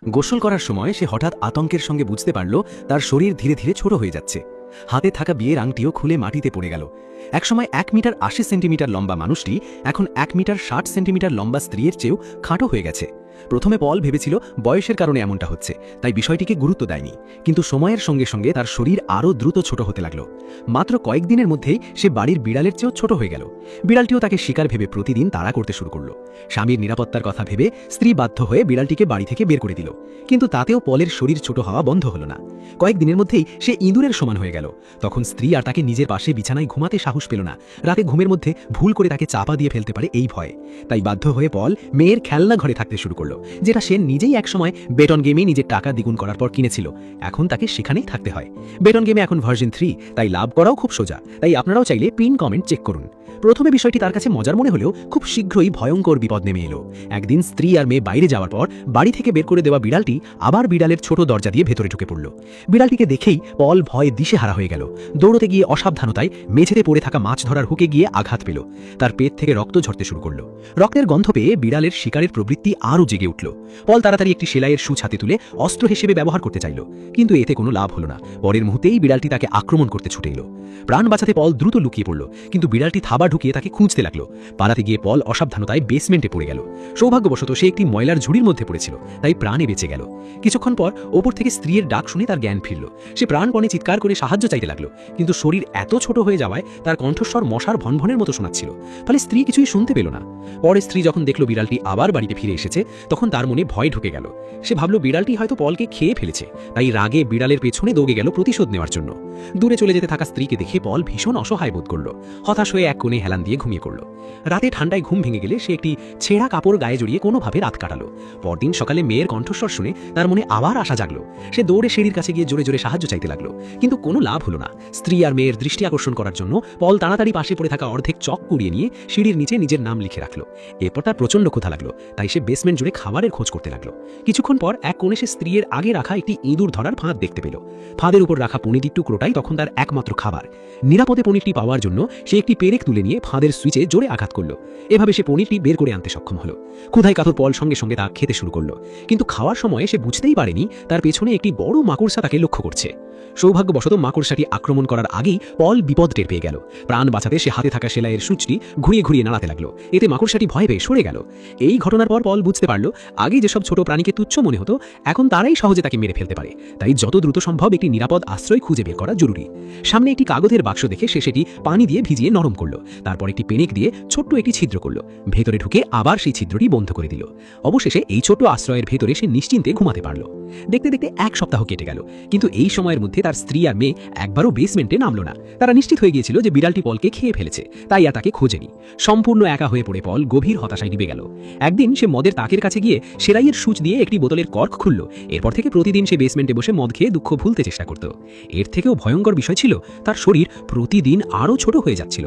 গোসল করার সময় সে হঠাৎ আতঙ্কের সঙ্গে বুঝতে পারল তার শরীর ধীরে ধীরে ছোট হয়ে যাচ্ছে। হাতে থাকা বিয়ের আংটিও খুলে মাটিতে পড়ে গেল। একসময় 1 মিটার 80 সেন্টিমিটার লম্বা মানুষটি এখন 1 মিটার 60 সেন্টিমিটার লম্বা স্ত্রীর চেয়েও খাটো হয়ে গেছে। প্রথমে পল ভেবেছিল বয়সের কারণে এমনটা হচ্ছে, তাই বিষয়টিকে গুরুত্ব দেয়নি। কিন্তু সময়ের সঙ্গে সঙ্গে তার শরীর আরও দ্রুত ছোট হতে লাগল। মাত্র কয়েকদিনের মধ্যেই সে বাড়ির বিড়ালের চেয়েও ছোট হয়ে গেল। বিড়ালটিও তাকে শিকার ভেবে প্রতিদিন তাড়া করতে শুরু করল। স্বামীর নিরাপত্তার কথা ভেবে স্ত্রী বাধ্য হয়ে বিড়ালটিকে বাড়ি থেকে বের করে দিল। কিন্তু তাতেও পলের শরীর ছোট হওয়া বন্ধ হলো না। কয়েকদিনের মধ্যেই সে ইঁদুরের সমান হয়ে গেল। তখন স্ত্রী আর তাকে নিজের পাশে বিছানায় ঘুমাতে সাহস পেল না। রাতে ঘুমের মধ্যে ভুল করে তাকে চাপা দিয়ে ফেলতে পারে এই ভয়ে। তাই বাধ্য হয়ে পল মেয়ের খেলনা ঘরে থাকতে শুরু করলো, যেটা সে নিজেই একসময় বেটন গেমে নিজের টাকা দ্বিগুণ করার পর কিনেছিল। এখন তাকে সেখানেই থাকতে হয়। বেটন গেমে এখন ভার্সন 3, তাই লাভ করাও খুব সোজা। তাই আপনারাও চাইলে পিন কমেন্ট চেক করুন। প্রথমে বিষয়টি তার কাছে মজার মনে হলেও খুব শীঘ্রই ভয়ঙ্কর বিপদ নেমে এলো। একদিন স্ত্রী আর মেয়ে বাইরে যাওয়ার পর বাড়ি থেকে বের করে দেওয়া বিড়ালটি আবার বিড়ালের ছোট দরজা দিয়ে ভেতরে ঢুকে পড়ল। বিড়ালটিকে দেখেই পল ভয়ে দিশেহারা হয়ে গেল। দৌড়তে গিয়ে অসাবধানতায় মেঝেতে পড়ে থাকা মাছ ধরার হুকে গিয়ে আঘাত পেল। তার পেট থেকে রক্ত ঝরতে শুরু করল। রক্তের গন্ধ পেয়ে বিড়ালের শিকারের প্রবৃত্তি আরও জেগে উঠল। পল তাড়াতাড়ি একটি সেলাইয়ের সূচ হাতে তুলে অস্ত্র হিসেবে ব্যবহার করতে চাইল, কিন্তু এতে কোনো লাভ হলো না। পরের মুহূর্তেই বিড়ালটি তাকে আক্রমণ করতে ছুটে এলো। প্রাণ বাঁচাতে পল দ্রুত লুকিয়ে পড়ল, কিন্তু বিড়ালটি থাবা ঢুকিয়ে তাকে খুঁজতে লাগলো। পালাতে গিয়ে পল অসাবধানতায় বেসমেন্টে পড়ে গেল। সৌভাগ্যবশত সে একটি ময়লার ঝুড়ির মধ্যে পড়েছিল, তাই প্রাণে বেঁচে গেল। কিছুক্ষণ পর ওপর থেকে স্ত্রীর ডাক শুনে তার জ্ঞান ফিরল। সে প্রাণপণে চিৎকার করে সাহায্য চাইতে লাগলো, কিন্তু শরীর এত ছোট হয়ে যাওয়ায় তার কণ্ঠস্বর মশার ভনভনের মতো শোনাচ্ছিল। ফলে স্ত্রী কিছুই শুনতে পেল না। পরে স্ত্রী যখন দেখল বিড়ালটি আবার বাড়িতে ফিরে এসেছে, তখন তার মনে ভয় ঢুকে গেল। সে ভাবল বিড়ালটি হয়তো পলকে খেয়ে ফেলেছে, তাই রাগে বিড়ালের পেছনে দৌড়ে গেল প্রতিশোধ নেওয়ার জন্য। দূরে চলে যেতে থাকা স্ত্রীকে দেখে পল ভীষণ অসহায় বোধ করল। হতাশ হয়ে এক কোণে হেলান দিয়ে ঘুমিয়ে পড়ল। রাতে ঠান্ডায় ঘুম ভেঙে গেলে সে একটি ছেঁড়া কাপড় গায়ে জড়িয়ে কোনোভাবে রাত কাটালো। পরদিন সকালে মেয়ের কণ্ঠস্বর শুনে তার মনে আবার আশা জাগলো। সে দৌড়ে সিঁড়ির কাছে গিয়ে জোরে জোরে সাহায্য চাইতে লাগলো, কিন্তু কোনো লাভ হলো না। স্ত্রী আর মেয়ের দৃষ্টি আকর্ষণ করার জন্য পল তাড়াতাড়ি পাশে পড়ে থাকা অর্ধেক চক কুড়িয়ে নিয়ে সিঁড়ির নিচে নিজের নাম লিখে রাখলো। এরপর তার প্রচণ্ড ক্ষুধা লাগলো, তাই সে বেসমেন্ট জুড়ে খাবারের খোঁজ করতে লাগলো। কিছুক্ষণ পর এক কোণে সে স্ত্রীর আগে রাখা একটি ইঁদুর ধরার ফাঁদ দেখতে পেল। ফাঁদের উপর রাখা পনিরটির টুকরোটাই তখন তার একমাত্র খাবার। নিরাপদে পনিরটি পাওয়ার জন্য সে একটি পেরেক তুলে নিয়ে ফাঁদের সুইচে জোরে আঘাত করল। এভাবে সে পনিরটি বের করে আনতে সক্ষম হলো। ক্ষুধায় কাতর পল সঙ্গে সঙ্গে তা খেতে শুরু করলো, কিন্তু খাওয়ার সময় সে বুঝতেই পারেনি তার পেছনে একটি বড় মাকড়সা তাকে লক্ষ্য করছে। সৌভাগ্যবশত মাকড়সাটি আক্রমণ করার আগেই পল বিপদ টের পেয়ে গেল। প্রাণ বাঁচাতে সে হাতে থাকা সেলাইয়ের সূচটি ঘুরিয়ে ঘুরিয়ে নাড়াতে লাগলো। এতে মাকড়সাটি ভয় পেয়ে সরে গেল। এই ঘটনার পর পল বুঝতে পারল আগে যেসব ছোট প্রাণীকে তুচ্ছ মনে হতো, এখন তারাই সহজে তাকে মেরে ফেলতে পারে। তাই যত দ্রুত সম্ভব একটি নিরাপদ আশ্রয় খুঁজে বের করা জরুরি। সামনে একটি কাগজের বাক্স দেখে সে সেটি পানি দিয়ে ভিজিয়ে নরম করল। তারপর একটি পেরেক দিয়ে ছোট্ট একটি ছিদ্র করল। ভেতরে ঢুকে আবার সেই ছিদ্রটি বন্ধ করে দিল। অবশেষে এই ছোট আশ্রয়ের ভেতরে সে নিশ্চিন্তে ঘুমাতে পারল। দেখতে দেখতে এক সপ্তাহ কেটে গেল, কিন্তু এই সময়ের মধ্যে তার স্ত্রী আর মেয়ে একবারও বেসমেন্টে নামলো না। তারা নিশ্চিত হয়ে গিয়েছিল যে বিড়ালটি পলকে খেয়ে ফেলেছে, তাই আর তাকে খোঁজেনি। সম্পূর্ণ একা হয়ে পড়ে পল গভীর হতাশায় ডুবে গেল। একদিন সে মদের তাকের কাছে গিয়ে সেলাইয়ের সূচ দিয়ে একটি বোতলের কর্ক খুলল। এরপর থেকে প্রতিদিন সে বেসমেন্টে বসে মদ খেয়ে দুঃখ ভুলতে চেষ্টা করত। এর থেকেও ভয়ঙ্কর বিষয় ছিল তার শরীর প্রতিদিন আরও ছোট হয়ে যাচ্ছিল।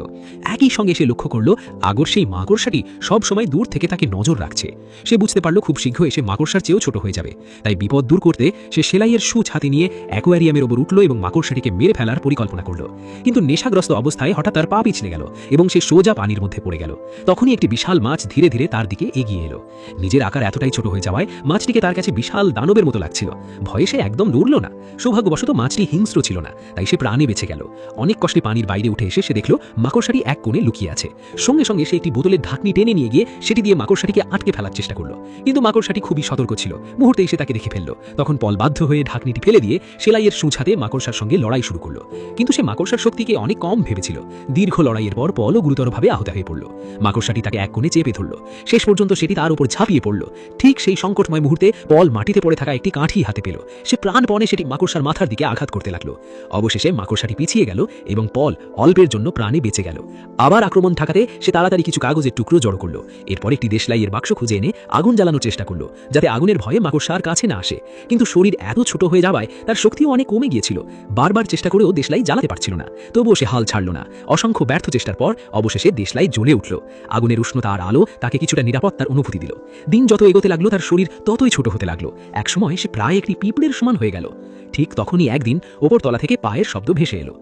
একই সঙ্গে সে লক্ষ্য করল আগর সেই মাকড়সাটি সব সময় দূর থেকে তাকে নজর রাখছে। সে বুঝতে পারল খুব শীঘ্রই সে মাকড়সার চেয়েও ছোট হয়ে যাবে। তাই বিপদ দূর করতে সে সেলাইয়ের সূচ হাতে নিয়ে অ্যাকোয়ারিয়ামের ওপর উঠল এবং মাকড়সাটিকে মেরে ফেলার পরিকল্পনা করল। কিন্তু নেশাগ্রস্ত অবস্থায় হঠাৎ তার পা পিছলে গেল এবং সে সোজা পানির মধ্যে পড়ে গেল। তখনই একটি বিশাল মাছ ধীরে ধীরে তার দিকে এগিয়ে এলো। নিজের আকার এতটাই ছোট হয়ে যাওয়ায় মাছটিকে তার কাছে বিশাল দানবের মতো লাগছিল। ভয়ে সে একদম লড়ল না। সৌভাগ্যবশত মাছটি হিংস্র ছিল না, তাই সে প্রাণে বেঁচে গেল। অনেক কষ্টে পানির বাইরে উঠে এসে সে দেখল মাকড়সাটি এক কোণে লুকিয়ে আছে। সঙ্গে সঙ্গে সে একটি বোতলের ঢাকনি টেনে নিয়ে গিয়ে সেটি দিয়ে মাকড়সাটিকে আটকে ফেলার চেষ্টা করলো, কিন্তু মাকড়সাটি খুবই সতর্ক ছিল। মুহূর্তেই সে তাকে দেখে ফেলল। তখন পল বাধ্য হয়ে ঢাকনিটি ফেলে দিয়ে সেলাইয়ের সূচ হাতে মাকড়সার সঙ্গে লড়াই শুরু করলো। কিন্তু সে মাকড়সার শক্তিকে অনেক কম ভেবেছিল। দীর্ঘ লড়াইয়ের পর পলও গুরুতরভাবে আহত হয়ে পড়ল। মাকড়সাটি তাকে এক কোণে চেপে ধরল। শেষ পর্যন্ত সেটি তার উপর ঝাঁপিয়ে পড়ল। ঠিক সেই সংকটময় মুহূর্তে পল মাটিতে পড়ে থাকা একটি কাঠি হাতে পেল। সে প্রাণপণে সেটি মাকড়সার মাথার দিকে আঘাত করতে লাগলো। অবশেষে মাকড়সাটি পিছিয়ে গেল এবং পল অল্পের জন্য প্রাণে বেঁচে গেল। আবার আক্রমণ ঠেকাতে সে তাড়াতাড়ি কিছু কাগজের টুকরো জড়ো করলো। এরপর একটি দেশলাইয়ের বাক্স খুঁজে এনে আগুন জ্বালানোর চেষ্টা করলো, যাতে আগুনের ভয়ে মাকড়সার কাছে না আসে। কিন্তু শরীর এত ছোট হয়ে যাওয়ায় তার শক্তিও অনেক কমে গিয়েছিল। বারবার চেষ্টা করেও দেশলাই জ্বালাতে পারছিল না। তবুও সে হাল ছাড়ল না। অসংখ্য ব্যর্থ চেষ্টার পর অবশেষে দেশলাই জ্বলে উঠল। আগুনের উষ্ণতা আর আলো তাকে কিছুটা নিরাপত্তার অনুভূতি দিল। দিন যত এগোতে লাগলো তার শরীর ততই ছোট হতে লাগলো। একসময় সে প্রায় একটি পিঁপড়ের সমান হয়ে গেল। ঠিক তখনই একদিন ওপরতলা থেকে পায়ের শব্দ ভেসে এলো।